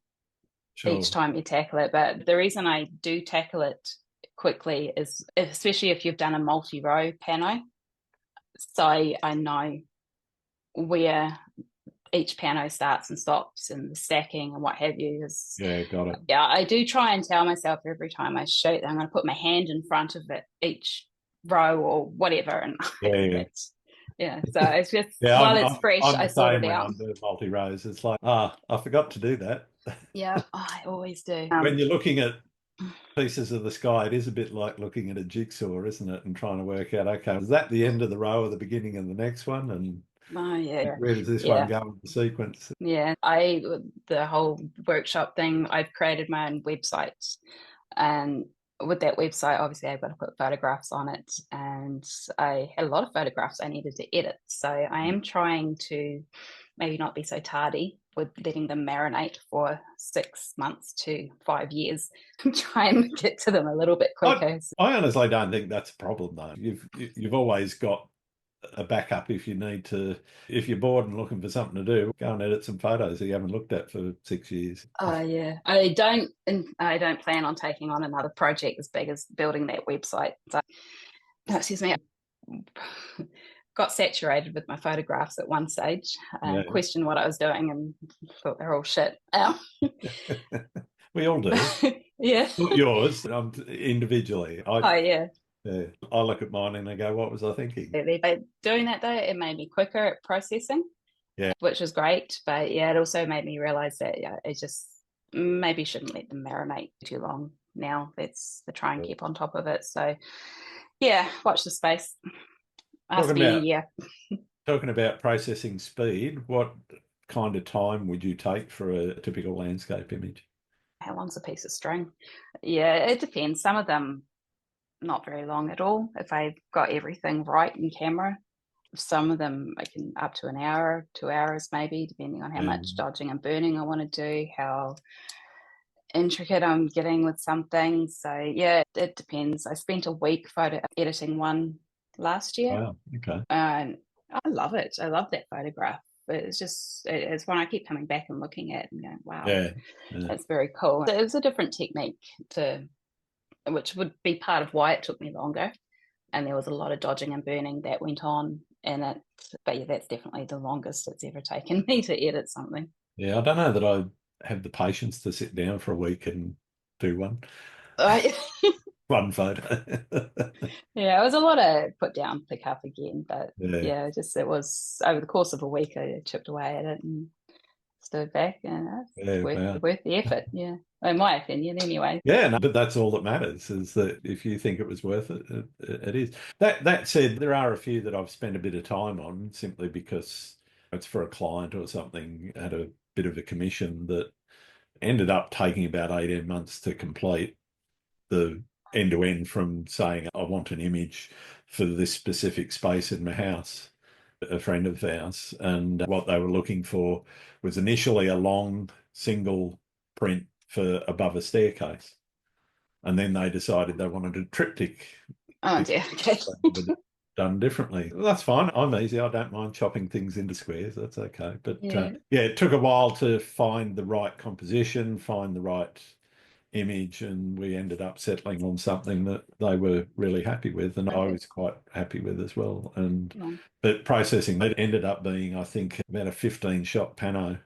each Sure. time you tackle it. But the reason I do tackle it quickly is, especially if you've done a multi-row pano, so I know where each pano starts and stops and the stacking and what have you. Is Yeah, got it. Yeah, I do try and tell myself every time I shoot that I'm going to put my hand in front of it each row or whatever, and Yeah, yeah. that's so it's just Yeah, while it's fresh, I'm I the sort same it when out. I'm doing multi-rows. It's like, I forgot to do that. Yeah, I always do. When you're looking at pieces of the sky, it is a bit like looking at a jigsaw, isn't it? And trying to work out, okay, is that the end of the row or the beginning of the next one? And Oh yeah, where does this one yeah. go in the sequence? Yeah, the whole workshop thing, I've created my own website. And with that website, obviously, I've got to put photographs on it. And I had a lot of photographs I needed to edit. So I am trying to maybe not be so tardy with letting them marinate for 6 months to 5 years. Try and get to them a little bit I, quicker. I honestly don't think that's a problem though. You've always got a backup if you need to. If you're bored and looking for something to do, go and edit some photos that you haven't looked at for 6 years. Oh yeah, I don't plan on taking on another project as big as building that website. So, no, excuse me, got saturated with my photographs at one stage Yeah, and questioned what I was doing and thought they're all shit. we all do. Yeah. Not yours, individually. Oh yeah. Yeah, I look at mine and I go, what was I thinking? But doing that though, it made me quicker at processing, Yeah, which was great. But yeah, it also made me realize that it just maybe shouldn't let them marinate too long. Now let's try and keep on top of it. So yeah, watch the space. Ask talking me in a about year. talking about processing speed, what kind of time would you take for a typical landscape image? How long's a piece of string? Yeah, it depends. Some of them not very long at all if I've got everything right in camera. Some of them I can up to an hour, 2 hours maybe, depending on how much dodging and burning I want to do, how intricate I'm getting with some things. So yeah, it depends. I spent a week photo editing one last year, Wow. Okay. and I love it. I love that photograph. But it's one I keep coming back and looking at and going, wow, Yeah. Yeah. that's very cool. It was a different technique to which would be part of why it took me longer. And there was a lot of dodging and burning that went on in it. But yeah, that's definitely the longest it's ever taken me to edit something. Yeah. I don't know that I have the patience to sit down for a week and do I, one photo. yeah, it was a lot of put down, pick up again. But Yeah. yeah, just it was over the course of a week, I chipped away at it and stood back, and it's Yeah. Wow. worth the effort. Yeah, in my opinion, anyway. Yeah, no, but that's all that matters is that if you think it was worth it, it is. That said, there are a few that I've spent a bit of time on simply because it's for a client or something at a bit of a commission that ended up taking about 18 months to complete the end to end from saying, I want an image for this specific space in my house, a friend of ours. And what they were looking for was initially a long single print for above a staircase. And then they decided they wanted a triptych Oh dear. Okay. done differently. That's fine. I'm easy. I don't mind chopping things into squares. That's okay. But Yeah. yeah, it took a while to find the right composition, find the right image, and we ended up settling on something that they were really happy with, and I was quite happy with as well. And Yeah. but processing that ended up being, I think, about a 15-shot pano.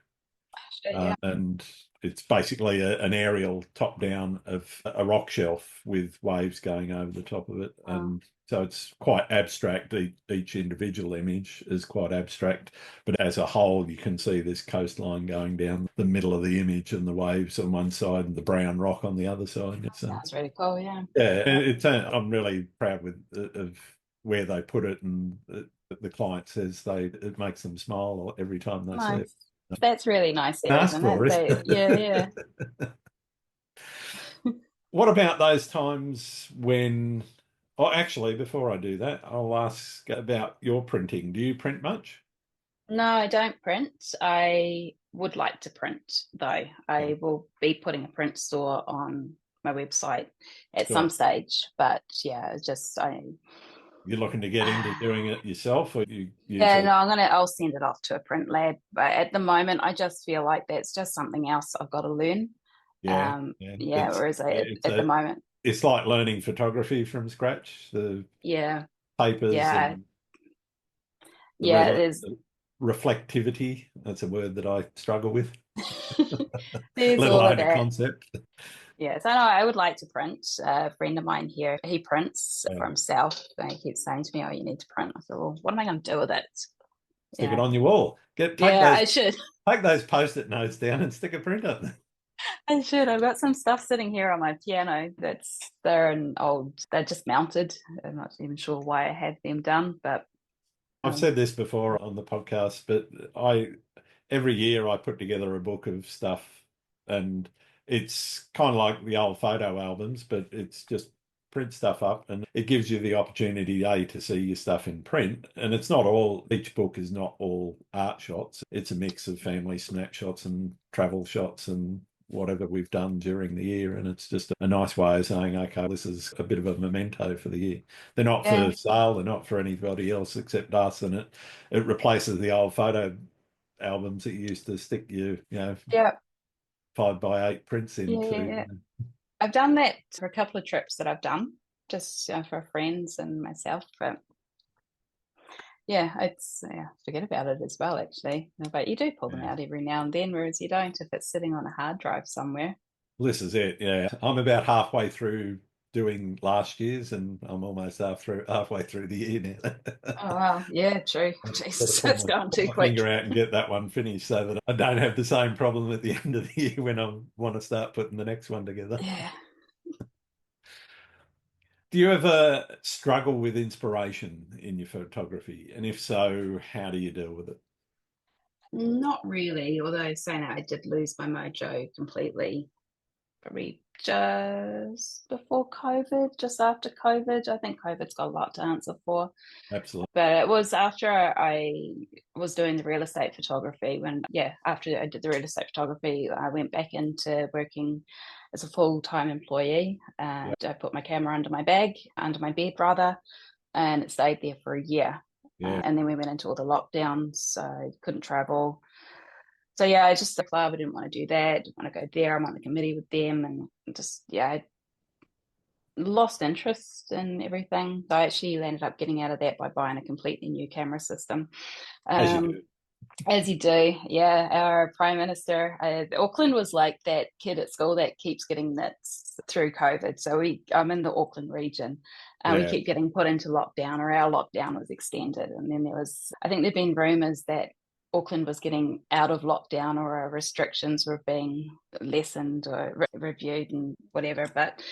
Yeah. And it's basically an aerial top down of a rock shelf with waves going over the top of it. Wow. And so it's quite abstract. Each individual image is quite abstract, but as a whole, you can see this coastline going down the middle of the image and the waves on one side and the brown rock on the other side. Sounds really cool. Yeah. Yeah, I'm really proud of where they put it, and the client says it makes them smile every time they see it. Nice. That's really nice, Ask isn't for it? it. Yeah, yeah. What about those times when, oh, actually, before I do that, I'll ask about your printing. Do you print much? No, I don't print. I would like to print though. I will be putting a print store on my website at Sure. some stage. But yeah, it's just You're looking to get into doing it yourself, or you use yeah, it? no, I'll send it off to a print lab. But at the moment, I just feel like that's just something else I've got to learn. Yeah, yeah. Yeah, whereas It's at the moment, it's like learning photography from scratch. The yeah, papers yeah, and the yeah, there's reflectivity. That's a word that I struggle with, there's let all of alone a that. concept. Yeah, so no, I would like to print. A friend of mine here, he prints Yeah. for himself, and he keeps saying to me, "Oh, you need to print." I said, "Well, what am I going to do with it?" Stick it Yeah, on your wall. Take yeah, those I should. post-it notes down and stick a print on them. I should. I've got some stuff sitting here on my piano they're an old, they're just mounted. I'm not even sure why I have them done, but I've said this before on the podcast, but every year I put together a book of stuff, and it's kind of like the old photo albums, but it's just print stuff up, and it gives you the opportunity to see your stuff in print. And it's not all, each book is not all art shots. It's a mix of family snapshots and travel shots and whatever we've done during the year. And it's just a nice way of saying, okay, this is a bit of a memento for the year. They're not yeah, for sale, they're not for anybody else except us, and it replaces the old photo albums that you used to stick your yeah, 5x8 prints yeah, into. yeah, yeah. I've done that for a couple of trips that I've done, just for friends and myself. But yeah, forget about it as well, actually. But you do pull them Yeah. out every now and then, whereas you don't if it's sitting on a hard drive somewhere. This is it. Yeah, I'm about halfway through doing last year's, and I'm almost halfway through the year now. Oh wow, yeah, true. Got to Jesus, that's going pull too my quick. finger out and get that one finished so that I don't have the same problem at the end of the year when I want to start putting the next one together. Yeah. Do you ever struggle with inspiration in your photography? And if so, how do you deal with it? Not really, although saying that I did lose my mojo completely, probably just before COVID, just after COVID. I think COVID's got a lot to answer for. Absolutely. But it was after I was doing the real estate photography after I did the real estate photography, I went back into working as a full-time employee. And I put my camera under my bed rather, and it stayed there for a year. Yeah. And then we went into all the lockdowns, so I couldn't travel. So yeah, I just the club. I didn't want to do that. I didn't want to go there. I'm on the committee with them, and just I lost interest in everything. So I actually ended up getting out of that by buying a completely new camera system. As you Um, do. as you do, yeah. Our Prime Minister, Auckland was like that kid at school that keeps getting nits through COVID. So I'm in the Auckland region, and we Yeah. keep getting put into lockdown, or our lockdown was extended. And then I think there've been rumours that Auckland was getting out of lockdown, or our restrictions were being lessened or reviewed and whatever. But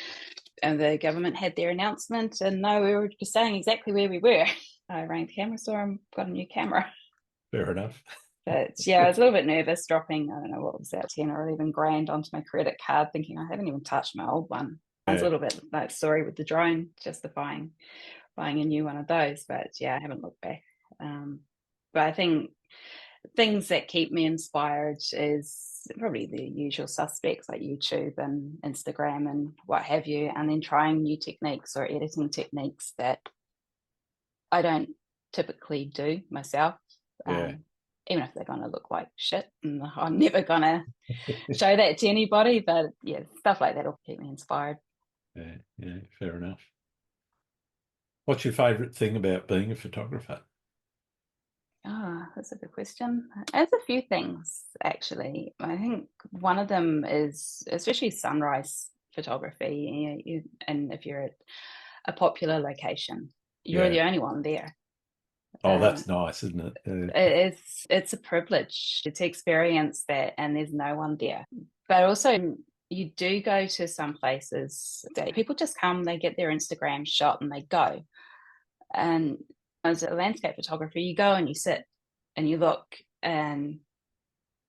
and the government had their announcement, and no, we were staying exactly where we were. I rang the camera store and got a new camera. Fair enough. But yeah, I was a little bit nervous dropping, I don't know what was that, 10 or 11 grand onto my credit card, thinking I haven't even touched my old one. Sounds a Yeah. little bit like story with the drone, justifying buying a new one of those. But yeah, I haven't looked back. But I think things that keep me inspired is probably the usual suspects like YouTube and Instagram and what have you, and then trying new techniques or editing techniques that I don't typically do myself. Yeah. Even if they're going to look like shit, and I'm never going to show that to anybody. But yeah, stuff like that will keep me inspired. Yeah. Yeah. Fair enough. What's your favourite thing about being a photographer? Ah, that's a good question. There's a few things actually. I think one of them is especially sunrise photography. And if you're at a popular location, you're Yeah. the only one there. Oh, Um, that's nice, isn't it? it's a privilege to experience that, and there's no one there. But also, you do go to some places that people just come, they get their Instagram shot, and they go. And as a landscape photographer, you go and you sit and you look, and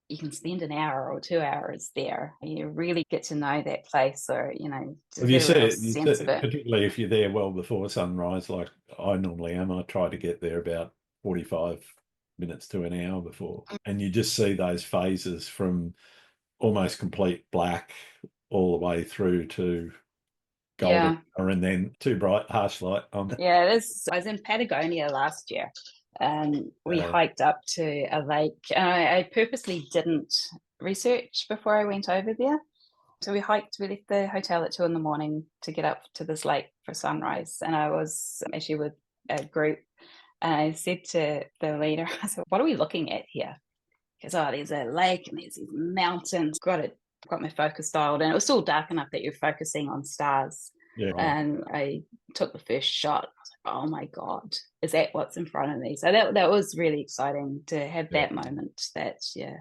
you can spend an hour or 2 hours there. You really get to know that place, or to Well, get a real you sense of said, it. particularly if you're there well before sunrise, like I normally am, I try to get there about 45 minutes to an hour before. And you just see those phases from almost complete black all the way through to golden, Yeah. and then too bright, harsh light on. Yeah, it is. I was in Patagonia last year and we hiked up to a lake. And I purposely didn't research before I went over there. So we hiked, we left the hotel at 2 a.m. to get up to this lake for sunrise. And I was actually with a group. And I said to the leader, I said, what are we looking at here? Because, oh, there's a lake and there's these mountains. Got my focus dialed, and it was still dark enough that you're focusing on stars. Yeah, right. And I took the first shot. I was like, oh my God, is that what's in front of me? So that was really exciting to have that moment. Yeah.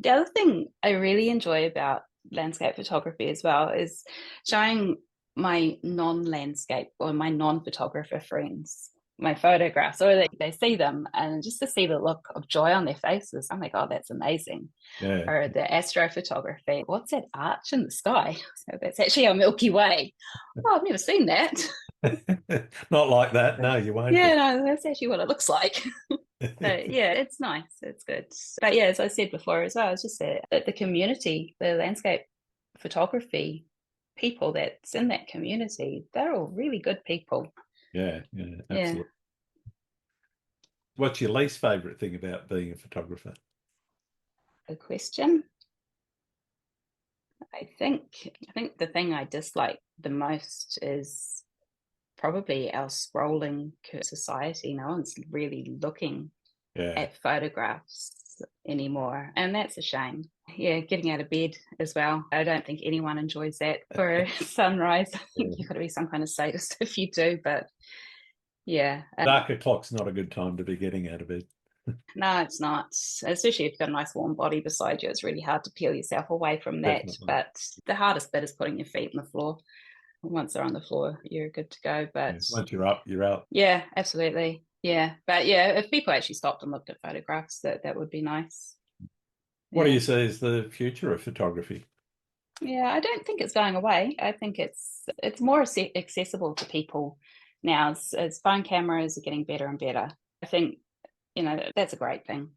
The other thing I really enjoy about landscape photography as well is showing my non-landscape or my non-photographer friends my photographs, or they see them, and just to see the look of joy on their faces. Oh my God, that's amazing. Yeah. Or the astrophotography. What's that arch in the sky? So that's actually our Milky Way. Oh, I've never seen that. Not like that. No, you won't. Yeah, no, that's actually what it looks like. So yeah, it's nice. It's good. But yeah, as I said before as well, it's just that the community, the landscape photography people that's in that community, they're all really good people. Yeah, absolutely. What's your least favourite thing about being a photographer? Good question. I think the thing I dislike the most is probably our scrolling society. No one's really looking at photographs anymore, and that's a shame. Yeah, getting out of bed as well. I don't think anyone enjoys that for a sunrise. I think you've got to be some kind of sadist if you do, but yeah. Dark o'clock's not a good time to be getting out of bed. No, it's not. Especially if you've got a nice warm body beside you, it's really hard to peel yourself away from that. Definitely. But the hardest bit is putting your feet on the floor. Once they're on the floor, you're good to go. But once you're up, you're out. Yeah, absolutely. Yeah. But yeah, if people actually stopped and looked at photographs, that would be nice. What do you see as the future of photography? Yeah, I don't think it's going away. I think it's more accessible to people now as phone cameras are getting better and better. I think, that's a great thing.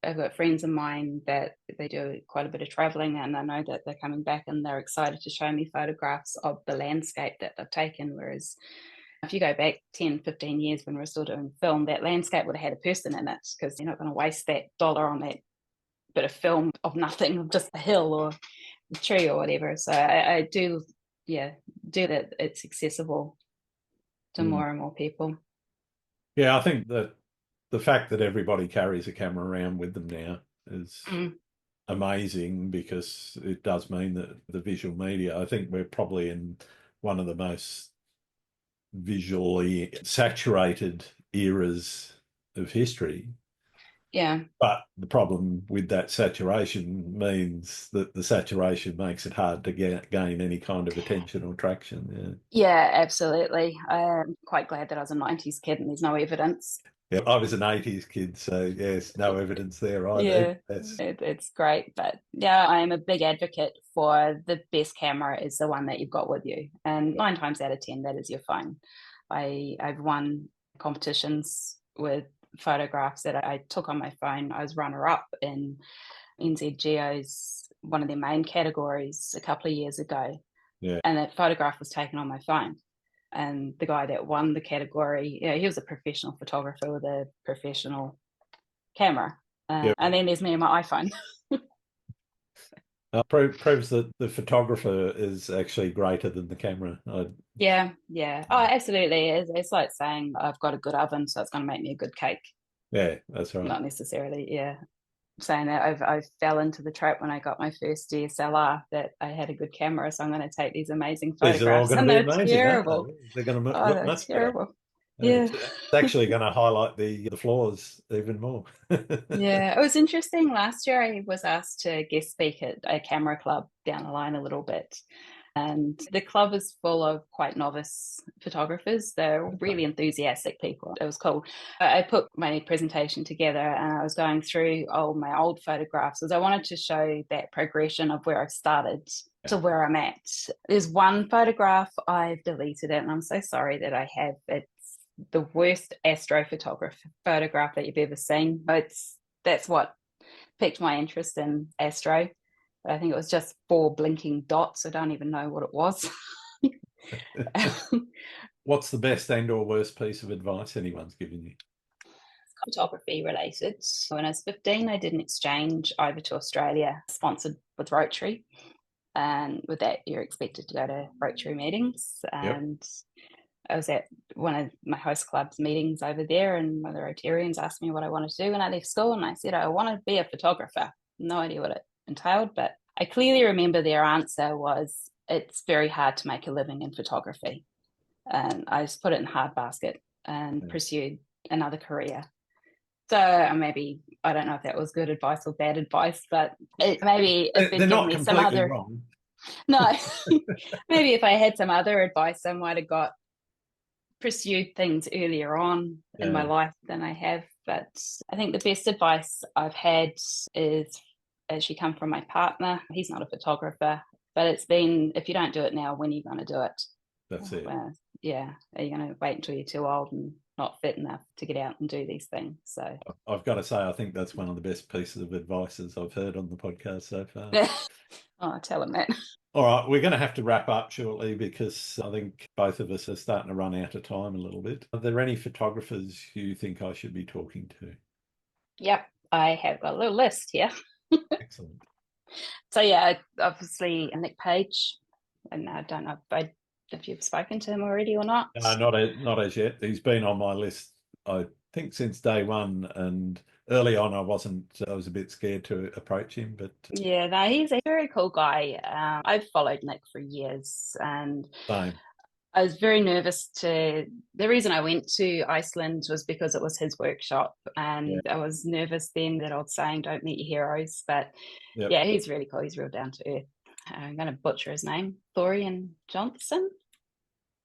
I've got friends of mine that they do quite a bit of traveling, and I know that they're coming back and they're excited to show me photographs of the landscape that they've taken. Whereas if you go back 10, 15 years when we were still doing film, that landscape would have had a person in it, because you're not going to waste that dollar on that bit of film of nothing, of just a hill or a tree or whatever. So I do that it's accessible to more and more people. Yeah, I think that the fact that everybody carries a camera around with them now is amazing, because it does mean that the visual media, I think we're probably in one of the most visually saturated eras of history. Yeah. But the problem with that saturation means that the saturation makes it hard to gain any kind of attention or traction. Yeah, absolutely. I'm quite glad that I was a 90s kid and there's no evidence. Yeah, I was an 80s kid, so yes, no evidence there either. Yeah, it's great. But yeah, I'm a big advocate for the best camera is the one that you've got with you. And 9 times out of 10, that is your phone. I've won competitions with photographs that I took on my phone. I was runner-up in NZ Geo's one of their main categories a couple of years ago. Yeah. And that photograph was taken on my phone. And the guy that won the category, he was a professional photographer with a professional camera. And then there's me and my iPhone. Proves that the photographer is actually greater than the camera. Yeah. Oh, absolutely. It's like saying I've got a good oven, so it's going to make me a good cake. Yeah, that's right. Not necessarily, saying that I fell into the trap when I got my first DSLR that I had a good camera, so I'm going to take these amazing photographs. These are all going to be amazing. Terrible. They're going to look much terrible. Better. Yeah, it's actually going to highlight the flaws even more. Yeah, it was interesting. Last year, I was asked to guest speak at a camera club down the line a little bit. And the club is full of quite novice photographers. They're really enthusiastic people. It was cool. I put my presentation together and I was going through my old photographs because I wanted to show that progression of where I've started to where I'm at. There's one photograph, I've deleted it, and I'm so sorry that I have. It's the worst astrophotograph photograph that you've ever seen. That's what piqued my interest in astro. But I think it was just 4 blinking dots. I don't even know what it was. What's the best and/or worst piece of advice anyone's given you? Photography related. When I was 15, I did an exchange over to Australia, sponsored with Rotary. And with that, you're expected to go to Rotary meetings. And I was at one of my host club's meetings over there, and one of the Rotarians asked me what I wanted to do when I left school. And I said, I want to be a photographer. No idea what it entailed, but I clearly remember their answer was, it's very hard to make a living in photography. And I just put it in hard basket and pursued another career. So maybe, I don't know if that was good advice or bad advice, but maybe if they'd given me some other wrong. No, maybe if I had some other advice, I might have pursued things earlier on in my life than I have. But I think the best advice I've had is actually come from my partner. He's not a photographer, but it's been, if you don't do it now, when are you going to do it? That's it. Are you going to wait until you're too old and not fit enough to get out and do these things? So I've got to say, I think that's one of the best pieces of advice I've heard on the podcast so far. Oh, tell him that. All right, we're going to have to wrap up shortly because I think both of us are starting to run out of time a little bit. Are there any photographers you think I should be talking to? Yep, I have got a little list here. Excellent. So obviously Nick Page, and I don't know if you've spoken to him already or not. No, not as yet. He's been on my list, I think, since day one, and early on I was a bit scared to approach him, but he's a very cool guy. I've followed Nick for years, and same. I was very nervous the reason I went to Iceland was because it was his workshop, and I was nervous then, that old saying, don't meet your heroes. But he's really cool. He's real down to earth. I'm going to butcher his name. Thorian Johnson.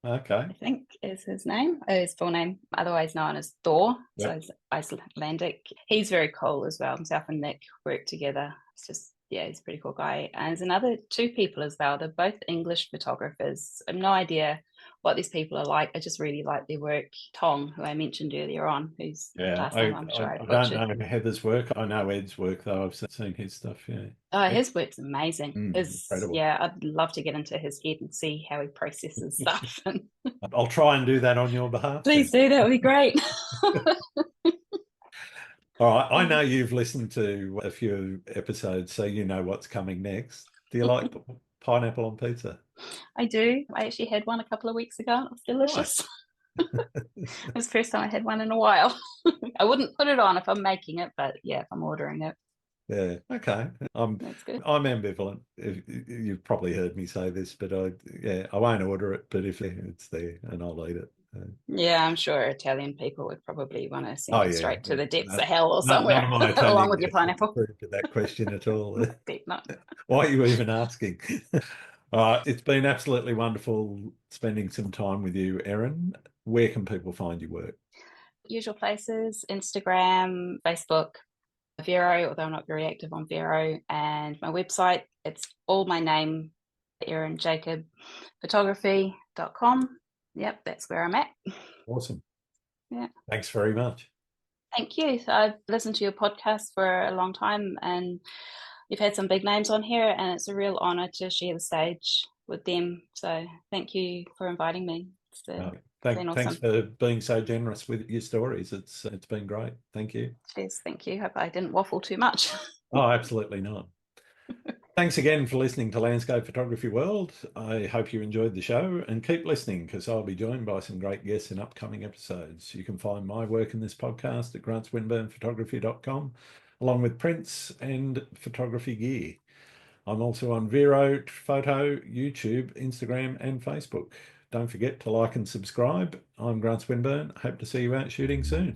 Okay. I think is his name, his full name, otherwise known as Thor. So he's Icelandic. He's very cool as well. Himself and Nick work together. It's just, he's a pretty cool guy. And there's another 2 people as well. They're both English photographers. I have no idea what these people are like. I just really like their work. Tom, who I mentioned earlier on, whose last name I'm sure I don't know Heather's work. I know Ed's work though. I've seen his stuff. His work's amazing. Incredible. I'd love to get into his head and see how he processes stuff. I'll try and do that on your behalf. Please do. That would be great. All right. I know you've listened to a few episodes, so you know what's coming next. Do you like pineapple on pizza? I do. I actually had one a couple of weeks ago. It was delicious. It was the first time I had one in a while. I wouldn't put it on if I'm making it, but if I'm ordering it. Yeah. Okay. I'm ambivalent. You've probably heard me say this, but I won't order it, but if it's there, and I'll eat it. I'm sure Italian people would probably want to send it straight to the depths of hell or somewhere, along with your pineapple. To that question at all. Why are you even asking? It's been absolutely wonderful spending some time with you, Erin. Where can people find your work? Usual places: Instagram, Facebook, Vero, although I'm not very active on Vero, and my website. It's all my name, Erin Jacob photography.com. Yep, that's where I'm at. Awesome. Yeah. Thanks very much. Thank you. I've listened to your podcast for a long time, and you've had some big names on here, and it's a real honour to share the stage with them. So thank you for inviting me. Thanks for being so generous with your stories. It's been great. Thank you. Cheers. Thank you. Hope I didn't waffle too much. Oh, absolutely not. Thanks again for listening to Landscape Photography World. I hope you enjoyed the show, and keep listening because I'll be joined by some great guests in upcoming episodes. You can find my work in this podcast at grantswinburnphotography.com, along with prints and photography gear. I'm also on Vero, Photo, YouTube, Instagram, and Facebook. Don't forget to like and subscribe. I'm Grant Swinburne. Hope to see you out shooting soon.